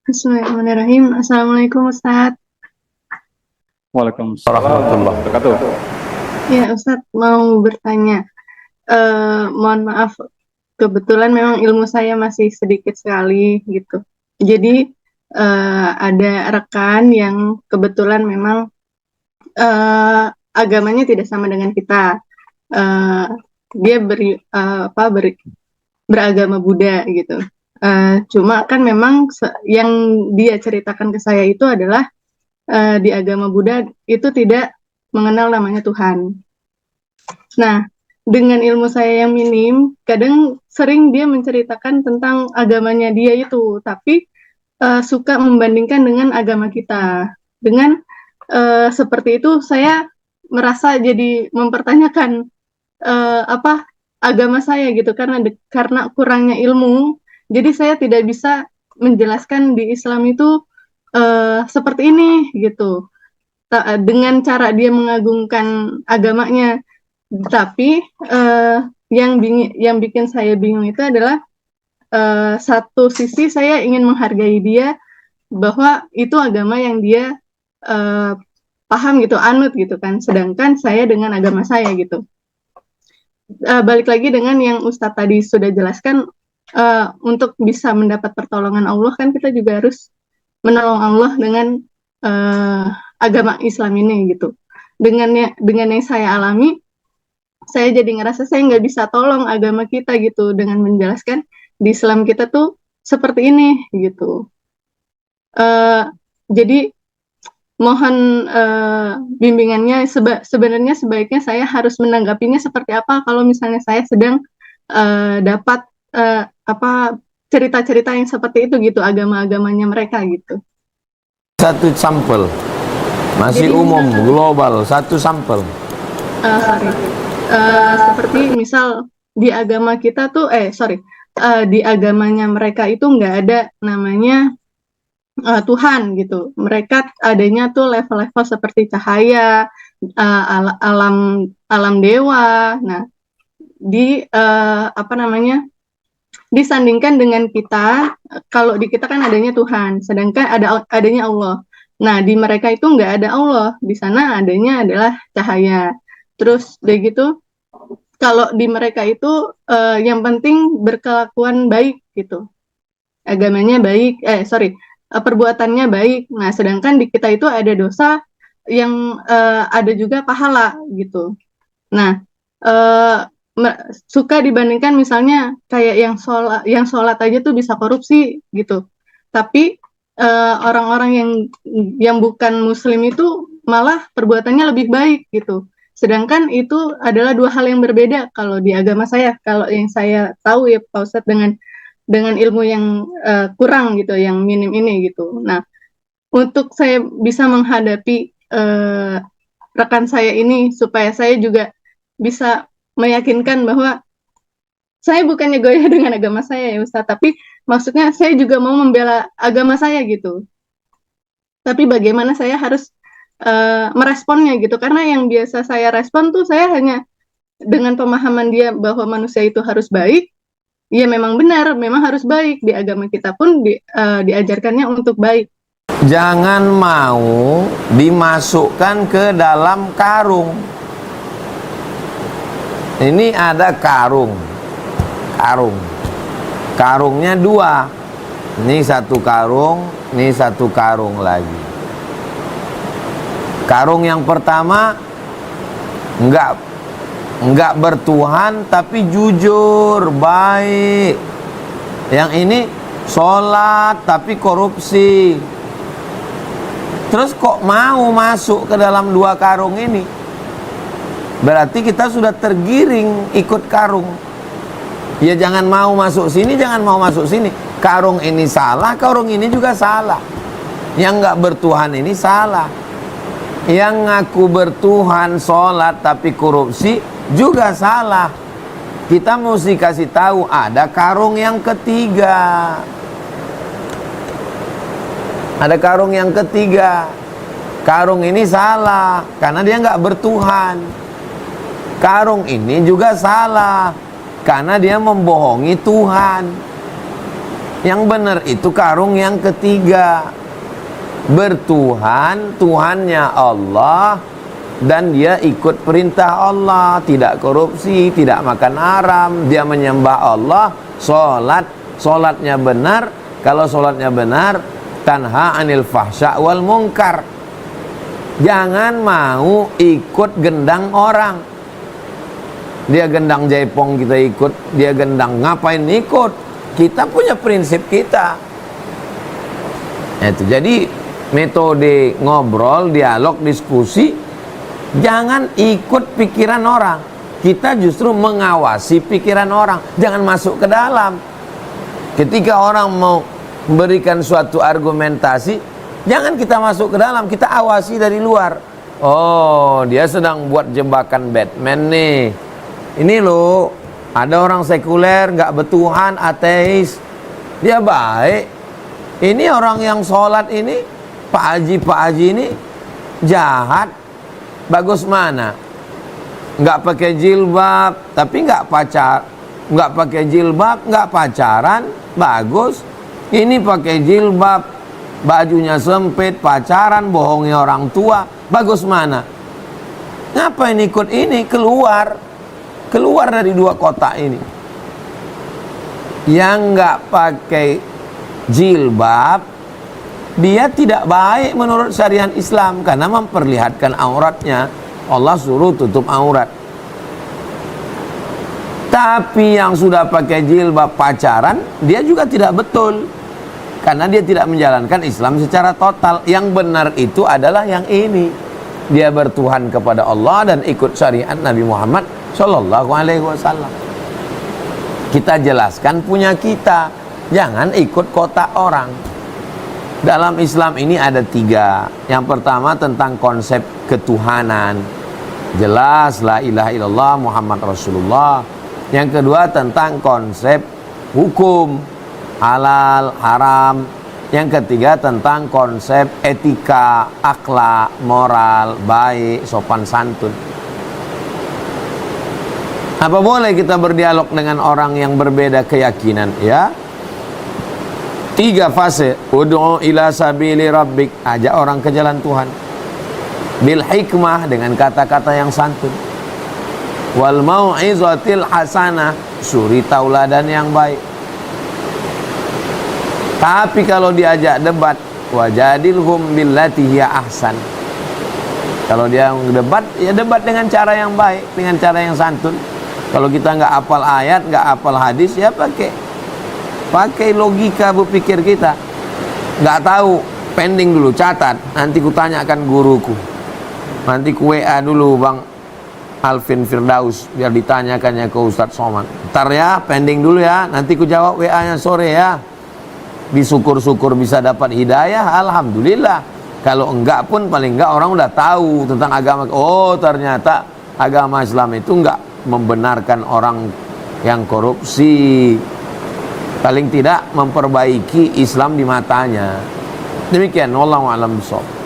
Bismillahirrahmanirrahim. Assalamualaikum Ustadz. Waalaikumsalam Warahmatullahi warahmatullahi wabarakatuh. Ya Ustadz mau bertanya. Mohon maaf, kebetulan memang ilmu saya masih sedikit sekali gitu. Jadi ada rekan yang kebetulan memang agamanya tidak sama dengan kita. Eh, dia beragama Buddha gitu. Cuma kan memang yang dia ceritakan ke saya itu adalah di agama Buddha itu tidak mengenal namanya Tuhan. Nah, dengan ilmu saya yang minim, kadang sering dia menceritakan tentang agamanya dia itu, tapi suka membandingkan dengan agama kita. Dengan seperti itu, saya merasa jadi mempertanyakan apa agama saya gitu, karena kurangnya ilmu, jadi saya tidak bisa menjelaskan di Islam itu seperti ini gitu. Dengan cara dia mengagungkan agamanya. Tapi yang bikin saya bingung itu adalah satu sisi saya ingin menghargai dia bahwa itu agama yang dia uh, paham gitu, anut gitu kan. Sedangkan saya dengan agama saya gitu. Balik lagi dengan yang Ustadz tadi sudah jelaskan, untuk bisa mendapat pertolongan Allah kan kita juga harus menolong Allah dengan uh, agama Islam ini gitu. Dengan yang saya alami, saya jadi ngerasa saya nggak bisa tolong agama kita gitu dengan menjelaskan di Islam kita tuh seperti ini gitu. Jadi mohon bimbingannya. Sebenarnya sebaiknya saya harus menanggapinya seperti apa kalau misalnya saya sedang dapat apa cerita-cerita yang seperti itu gitu, agama-agamanya mereka gitu. Satu sampel, masih Jadi umum, global, satu sampel. sorry. Seperti misal di agama kita tuh di agamanya mereka itu nggak ada namanya Tuhan gitu. Mereka adanya tuh level-level seperti cahaya, alam alam dewa. Nah, di apa namanya, disandingkan dengan kita, kalau di kita kan adanya Tuhan, sedangkan adanya Allah. Nah, di mereka itu nggak ada Allah, di sana adanya adalah cahaya. Terus udah gitu, kalau di mereka itu yang penting berkelakuan baik gitu, agamanya baik, perbuatannya baik. Nah, sedangkan di kita itu ada dosa yang ada juga pahala gitu. Nah, eh, suka dibandingkan misalnya kayak yang sholat aja tuh bisa korupsi gitu. Tapi orang-orang yang bukan Muslim itu malah perbuatannya lebih baik gitu. Sedangkan itu adalah dua hal yang berbeda kalau di agama saya. Kalau yang saya tahu ya Pak Ustadz, dengan ilmu yang kurang gitu, yang minim ini gitu. Nah, untuk saya bisa menghadapi rekan saya ini supaya saya juga bisa meyakinkan bahwa saya bukannya goyah dengan agama saya ya Ustaz, tapi maksudnya saya juga mau membela agama saya gitu. Tapi bagaimana saya harus meresponnya gitu, karena yang biasa saya respon tuh saya hanya dengan pemahaman dia bahwa manusia itu harus baik. Ya memang benar, memang harus baik. Di agama kita pun diajarkannya untuk baik. Jangan mau dimasukkan ke dalam karung. Ini ada karung. Karungnya dua. Ini satu karung, ini satu karung lagi. Karung yang pertama enggak bertuhan tapi jujur, baik. Yang ini sholat tapi korupsi. Terus kok mau masuk ke dalam dua karung ini? Berarti kita sudah tergiring ikut karung. Ya jangan mau masuk sini, jangan mau masuk sini. Karung ini salah, karung ini juga salah. Yang enggak bertuhan ini salah. Yang ngaku bertuhan, sholat tapi korupsi juga salah. Kita mesti kasih tahu ada karung yang ketiga. Ada karung yang ketiga. Karung ini salah karena dia nggak bertuhan. Karung ini juga salah karena dia membohongi Tuhan. Yang benar itu karung yang ketiga. Bertuhan, Tuhannya Allah, dan dia ikut perintah Allah, tidak korupsi, tidak makan haram, dia menyembah Allah, solatnya benar. Kalau solatnya benar, tanha anil fahsya wal munkar. Jangan mau ikut gendang orang. Dia gendang jaipong, kita ikut. Dia gendang, ngapain ikut? Kita punya prinsip kita. Itu jadi metode ngobrol, dialog, diskusi, jangan ikut pikiran orang. Kita justru mengawasi pikiran orang, jangan masuk ke dalam. Ketika orang mau memberikan suatu argumentasi, jangan kita masuk ke dalam, kita awasi dari luar. Oh, dia sedang buat jebakan Batman nih. Ini loh, ada orang sekuler, nggak bertuhan, ateis, dia baik. Ini orang yang sholat ini, Pak Haji ini jahat. Bagus mana? Nggak pakai jilbab, tapi nggak pakai jilbab, nggak pacaran, bagus. Ini pakai jilbab, bajunya sempit, pacaran, bohongi orang tua, bagus mana? Ngapain ikut ini? Keluar dari dua kotak ini. Yang nggak pakai jilbab, dia tidak baik menurut syariat Islam karena memperlihatkan auratnya. Allah suruh tutup aurat. Tapi yang sudah pakai jilbab pacaran, dia juga tidak betul karena dia tidak menjalankan Islam secara total. Yang benar itu adalah yang ini. Dia bertuhan kepada Allah dan ikut syariat Nabi Muhammad Shallallahu Alaihi Wasallam. Kita jelaskan punya kita, jangan ikut kotak orang. Dalam Islam ini ada 3. Yang pertama tentang konsep ketuhanan, jelas la ilaha illallah Muhammad Rasulullah. Yang kedua tentang konsep hukum, halal, haram. Yang ketiga tentang konsep etika, akhlak, moral, baik, sopan santun. Apa boleh kita berdialog dengan orang yang berbeda keyakinan? Ya, 3 fase. Ud'u ila sabili rabbik, ajak orang ke jalan Tuhan. Bil hikmah, dengan kata-kata yang santun. Wal mau'izatil hasanah, suri tauladan yang baik. Tapi kalau diajak debat, wajadilhum billati hiya ahsan. Kalau dia debat, ya debat dengan cara yang baik, dengan cara yang santun. Kalau kita nggak hafal ayat, nggak hafal hadis, ya pakai logika berpikir kita. Nggak tahu, pending dulu, catat. Nanti ku tanyakan guruku. Nanti ku WA dulu Bang Alvin Firdaus, biar ditanyakannya ke Ustadz Somad. Ntar ya, pending dulu ya. Nanti ku jawab WA-nya sore ya. Disyukur-syukur bisa dapat hidayah, alhamdulillah. Kalau enggak pun paling enggak orang udah tahu tentang agama. Oh, ternyata agama Islam itu enggak membenarkan orang yang korupsi. Paling tidak memperbaiki Islam di matanya. Demikian, wallahu a'lam bishawab.